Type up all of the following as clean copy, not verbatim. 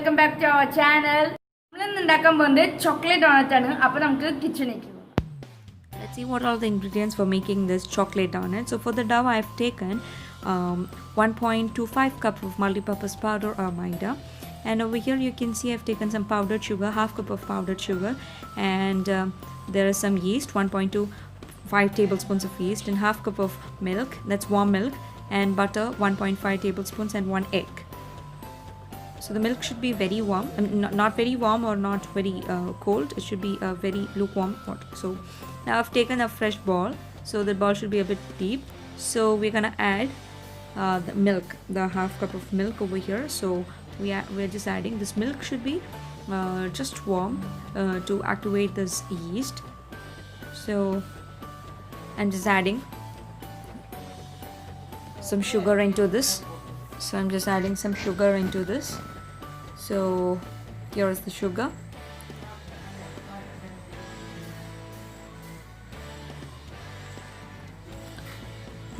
welcome back to our channel. Chocolate donut. Let's see what are the ingredients for making this chocolate donut. So for the dough I've taken 1.25 cup of multi-purpose powder or maida, and over here you can see I've taken some powdered sugar, half cup of powdered sugar, and there is some yeast, 1.25 tablespoons of yeast, and half cup of milk, that's warm milk, and butter 1.5 tablespoons, and 1 egg. So the milk should be very warm, not very warm or not very cold. It should be a very lukewarm water. So now I've taken a fresh bowl, so the bowl should be a bit deep. So we're gonna add the milk, the half cup of milk over here. So we're just adding this milk should be just warm to activate this yeast. So I'm just adding some sugar into this. So I'm just adding some sugar into this. So here is the sugar.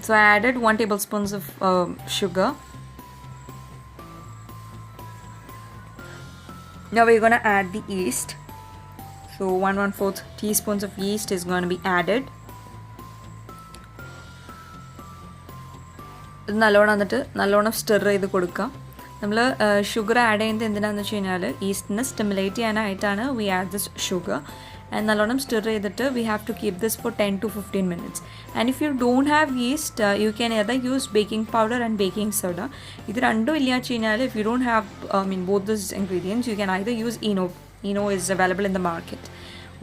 So I added 1 tablespoon of sugar. Now we're gonna add the yeast. So 1/4 teaspoons of yeast is going to be added. നല്ലോണം stir ചെയ്ത് കൊടുക്കാം. നമ്മൾ sugar add ചെയ്യുന്നത് എന്തിനാണെന്ന് വെച്ച് കഴിഞ്ഞാൽ yeastനെ stimulate ചെയ്യാനായിട്ടാണ് we add this sugar, and നല്ലോണം stir ചെയ്തിട്ട് we have to keep this for 10 to 15 minutes. And if you don't have yeast, you can either use baking powder and baking soda. ഇത് രണ്ടും ഇല്ല വെച്ച് കഴിഞ്ഞാൽ if you don't have both these ingredients, you can either use ENO. ENO is available in the market.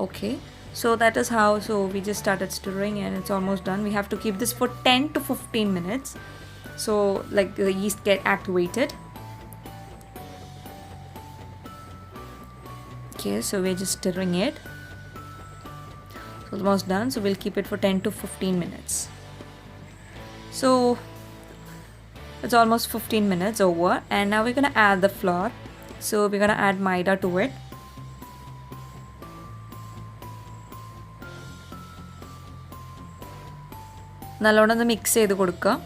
Okay, so that is how. So we just started stirring and it's almost done. We have to keep this for 10 to 15 minutes. So like the yeast get activated. Okay, so we're just stirring it. So almost done. So we'll keep it for 10 to 15 minutes. So it's almost 15 minutes over, and now we're gonna add the flour. So we're gonna add maida to it. നല്ലോണം mix ചെയ്ത് കൊടുക്കുക.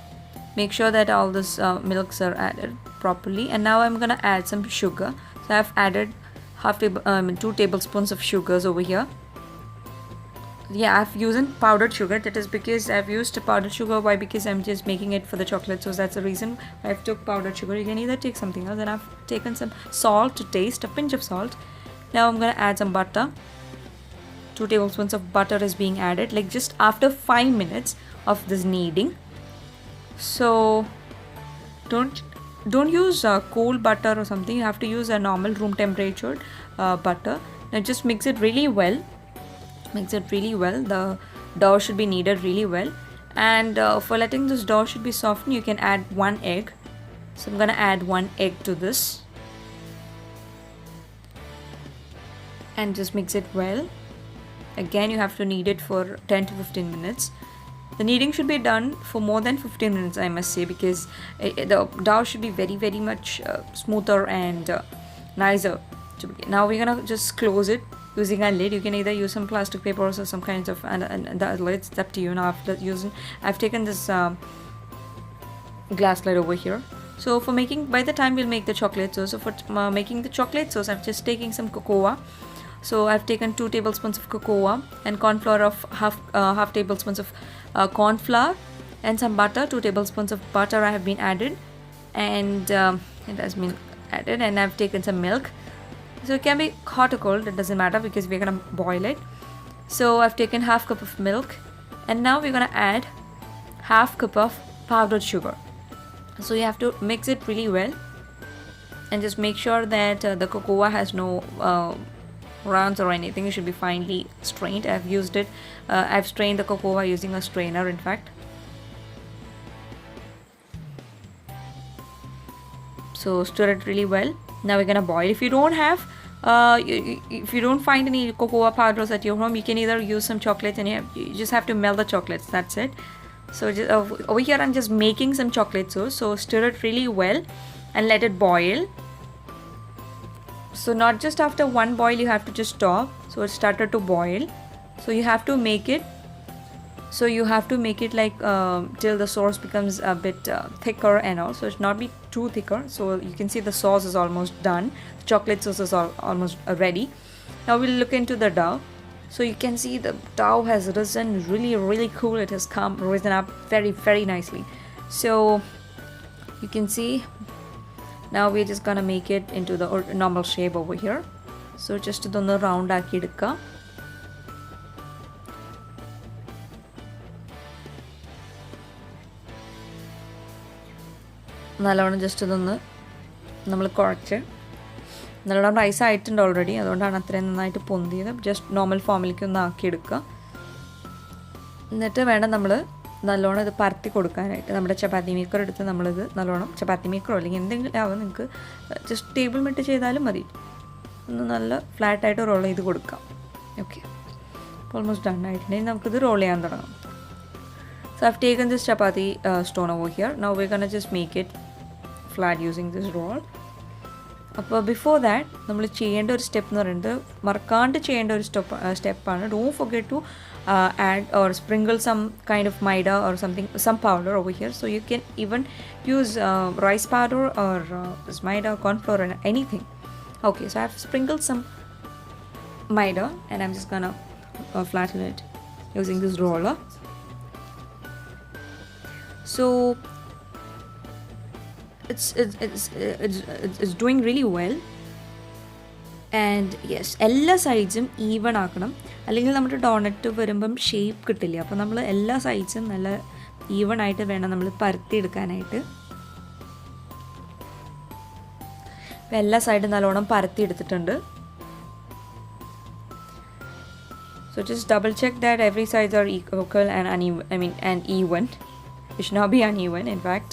Make sure that all this milks are added properly, and now I'm gonna add some sugar. So I've added 2 tablespoons of sugars over here. Yeah, I've used powdered sugar. That is because I've used powdered sugar. Why? Because I'm just making it for the chocolate, so that's the reason I've took powdered sugar. You can either take something else, and I've taken some salt to taste, a pinch of salt. Now I'm gonna add some butter. 2 tablespoons of butter is being added, like just after 5 minutes of this kneading. So don't use cold butter or something. You have to use a normal room temperature butter. Now just mix it really well. The dough should be kneaded really well, and for letting this dough should be softened, you can add 1 egg. So I'm gonna add 1 egg to this and just mix it well. Again, you have to knead it for 10 to 15 minutes. The kneading should be done for more than 15 minutes, I must say, because the dough should be very, very much smoother and nicer. Now we're gonna just close it using a lid. You can either use some plastic papers or some kinds of and the lids. It's up to you. Now I've taken this glass lid over here. So for making, by the time we'll make the chocolate sauce. So for making the chocolate sauce, I'm just taking some cocoa. So I've taken 2 tablespoons of cocoa and corn flour of half tablespoons of corn flour, and some butter. 2 tablespoons of butter I have been added, and it has been added, and I've taken some milk. So it can be hot or cold, it doesn't matter because we're gonna boil it. So I've taken half cup of milk, and now we're gonna add half cup of powdered sugar. So you have to mix it really well, and just make sure that the cocoa has no runs or anything. It should be finely strained. I've strained the cocoa using a strainer, in fact. So stir it really well. Now we're gonna boil. If you don't have if you don't find any cocoa powders at your home, you can either use some chocolates, and you just have to melt the chocolates. That's it. So just, over here I'm just making some chocolate sauce. So stir it really well and let it boil. So not just after one boil you have to just stop. So it started to boil. So you have to make it So you have to make it like till the sauce becomes a bit thicker and all. So it should not be too thicker. So you can see the sauce is almost done. The chocolate sauce is almost ready. Now we'll look into the dough. So you can see the dough has risen really cool. It has risen up very nicely. So you can see now we're just gonna make it into the normal shape over here. So just ഇതൊന്ന് round ആക്കി എടുക്കുക. നല്ലോണം just ഇതൊന്ന് നമ്മൾ കുഴച്ച് നല്ലോണം rice ആയിട്ടുണ്ട് already, അതുകൊണ്ടാണ് അത്രയും നന്നായിട്ട് പൊന്തിയത്. ജസ്റ്റ് നോർമൽ ഫോമിലേക്ക് ഒന്ന് ആക്കിയെടുക്കുക. എന്നിട്ട് വേണം നമ്മൾ നല്ലോണം ഇത് പരത്തി കൊടുക്കാനായിട്ട്. നമ്മുടെ ചപ്പാത്തി മേക്കർ എടുത്ത് നമ്മളിത് നല്ലോണം, ചപ്പാത്തി മേക്കറോ അല്ലെങ്കിൽ എന്തെങ്കിലും ആവും, നിങ്ങൾക്ക് ജസ്റ്റ് ടേബിൾ മെറ്റ് ചെയ്താലും മതി. ഒന്ന് നല്ല ഫ്ലാറ്റായിട്ട് റോൾ ചെയ്ത് കൊടുക്കാം. ഓക്കെ, ഓൾമോസ്റ്റ് ഡൺ ആയിട്ടുണ്ടെങ്കിൽ നമുക്കിത് റോൾ ചെയ്യാൻ തുടങ്ങാം. So I've taken this chapati stone over here. Now we're gonna just make it flat using this roll. അപ്പോൾ ബിഫോർ ദാറ്റ് നമ്മൾ ചെയ്യേണ്ട ഒരു സ്റ്റെപ്പ് എന്ന് പറയുന്നത്, മറക്കാണ്ട് ചെയ്യേണ്ട ഒരു സ്റ്റെപ്പാണ്. Don't forget to add or sprinkle some kind of maida or some powder over here. So you can even use rice powder or this maida, corn flour, or anything. Okay, so I've sprinkled some maida and I'm just gonna flatten it using this roller. So it's doing really well. And yes, എല്ലാ സൈഡ്സും even ആക്കണം, അല്ലെങ്കിൽ നമ്മുടെ doughnut വരുമ്പം shape കിട്ടില്ല. അപ്പോൾ നമ്മൾ എല്ലാ സൈഡ്സും നല്ല ഈവൺ ആയിട്ട് വേണം നമ്മൾ പരത്തിയെടുക്കാനായിട്ട്. അപ്പോൾ എല്ലാ സൈഡും നല്ലോണം പരത്തിയെടുത്തിട്ടുണ്ട്. So just double check that every sides are equal and uneven, and even. It should not be uneven, in fact.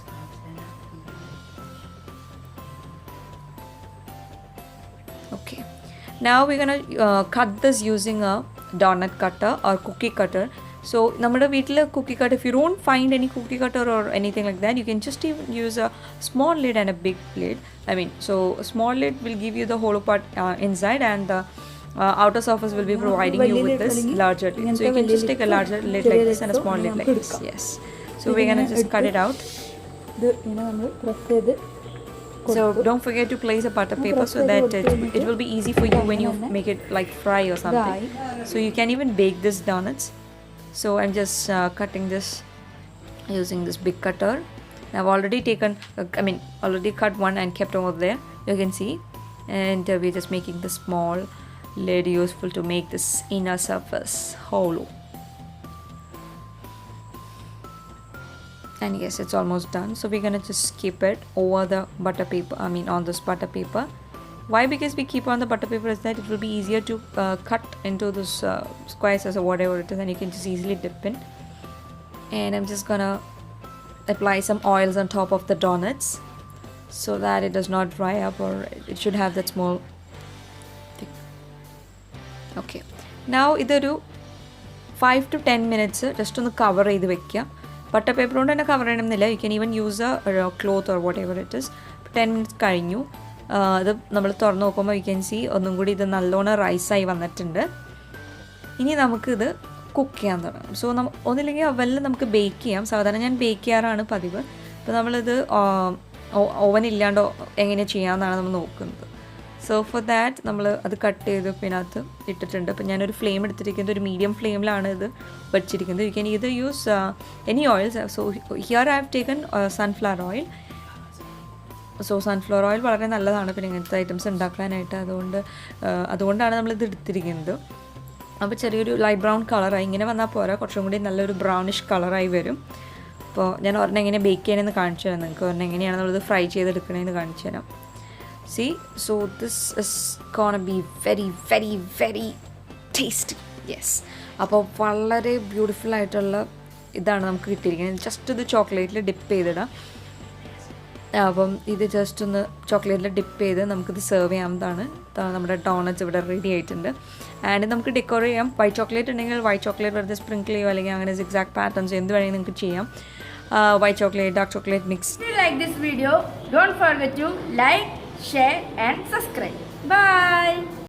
Okay, now we're gonna cut this using a donut cutter or cookie cutter. So നമ്മുടെ വീട്ടിൽ cookie cutter, if you don't find any cookie cutter or anything like that, you can just even use a small lid and a big lid. So a small lid will give you the hollow part inside, and the outer surface will be providing you with this larger lid. So you can just take a larger lid like this and a small lid like this. Yes. So we're gonna just cut it out. So don't forget to place a butter paper so that it will be easy for you when you make it like fry or something. So you can even bake this donuts. So I'm just cutting this using this big cutter. I've already taken, already cut one and kept over there. You can see, and we're just making the small lid useful to make this inner surface hollow. And yes, it's almost done. So we're gonna just keep it over the butter paper, on this butter paper. Why? Because we keep on the butter paper is that it will be easier to cut into those squares or whatever it is, and you can just easily dip in. And I'm just gonna apply some oils on top of the donuts so that it does not dry up, or it should have that small thing. Okay, now idoru 5 to 10 minutes just ഒന്ന് cover ചെയ്ത് വെക്കുക. Butter paper കൊണ്ട് തന്നെ cover ചെയ്യണമെന്നില്ല, you can even use A cloth or what ever it is. 10 minutes കഴിഞ്ഞു. അത് നമ്മൾ തുറന്ന് നോക്കുമ്പോൾ യു ക്യാൻ സി ഒന്നും കൂടി ഇത് നല്ലോണം റൈസായി വന്നിട്ടുണ്ട്. ഇനി നമുക്കിത് കുക്ക് ചെയ്യാൻ തുടങ്ങും. സോ ഒന്നില്ലെങ്കിൽ അവനിൽ നമുക്ക് ബേക്ക് ചെയ്യാം. സാധാരണ ഞാൻ ബേക്ക് ചെയ്യാറാണ് പതിവ്. അപ്പോൾ നമ്മളിത് ഓവൻ ഇല്ലാണ്ടോ എങ്ങനെ ചെയ്യാമെന്നാണ് നമ്മൾ നോക്കുന്നത്. സോ ഫോർ ദാറ്റ് നമ്മൾ അത് കട്ട് ചെയ്ത് ഇതിനകത്ത് ഇട്ടിട്ടുണ്ട്. അപ്പോൾ ഞാനൊരു ഫ്ലെയിം എടുത്തിരിക്കുന്നത് ഒരു മീഡിയം ഫ്ലെയിമിലാണ് ഇത് വെച്ചിരിക്കുന്നത്. You can either use any oils. So here I have taken sunflower oil. So sunflower oil വളരെ നല്ലതാണ് പിന്നെ ഇങ്ങനത്തെ ഐറ്റംസ് ഉണ്ടാക്കാനായിട്ട്. അതുകൊണ്ടാണ് നമ്മളിത് എടുത്തിരിക്കുന്നത്. അപ്പോൾ ചെറിയൊരു ലൈറ്റ് ബ്രൗൺ കളറായി ഇങ്ങനെ വന്നാൽ പോരാ, കുറച്ചും കൂടി നല്ലൊരു ബ്രൗണിഷ് കളറായി വരും. അപ്പോൾ ഞാൻ ഒരെണ്ണം എങ്ങനെ ബേക്ക് ചെയ്യണമെന്ന് കാണിച്ചു തരാം നിങ്ങൾക്ക്. ഒരെണ്ണം എങ്ങനെയാണ് നമ്മളിത് ഫ്രൈ ചെയ്തെടുക്കണമെന്ന് കാണിച്ചു തരാം. See, so this is gonna be very tasty. Yes. അപ്പോൾ വളരെ ബ്യൂട്ടിഫുൾ ആയിട്ടുള്ള ഇതാണ് നമുക്ക് കിട്ടിയിരിക്കുന്നത്. ജസ്റ്റ് ഇത് ചോക്ലേറ്റിൽ ഡിപ്പ് ചെയ്തിടാം. അപ്പം ഇത് ജസ്റ്റ് ഒന്ന് ചോക്ലേറ്റിൽ ഡിപ്പ് ചെയ്ത് നമുക്കിത് സെർവ് ചെയ്യാവുന്നതാണ്. നമ്മുടെ ഡോണറ്റ്സ് ഇവിടെ റെഡി ആയിട്ടുണ്ട്. ആൻഡ് നമുക്ക് ഡെക്കോർ ചെയ്യാം. വൈറ്റ് ചോക്ലേറ്റ് ഉണ്ടെങ്കിൽ വൈറ്റ് ചോക്ലേറ്റ് വെറുതെ സ്പ്രിങ്കിൾ ചെയ്യുക, അല്ലെങ്കിൽ അങ്ങനെ സിക്സാക്ട് പാറ്റേൺസ് എന്ത് വേണമെങ്കിൽ നിങ്ങൾക്ക് ചെയ്യാം. White chocolate, dark chocolate mix. If you like this video, don't forget to like, share and subscribe. Bye.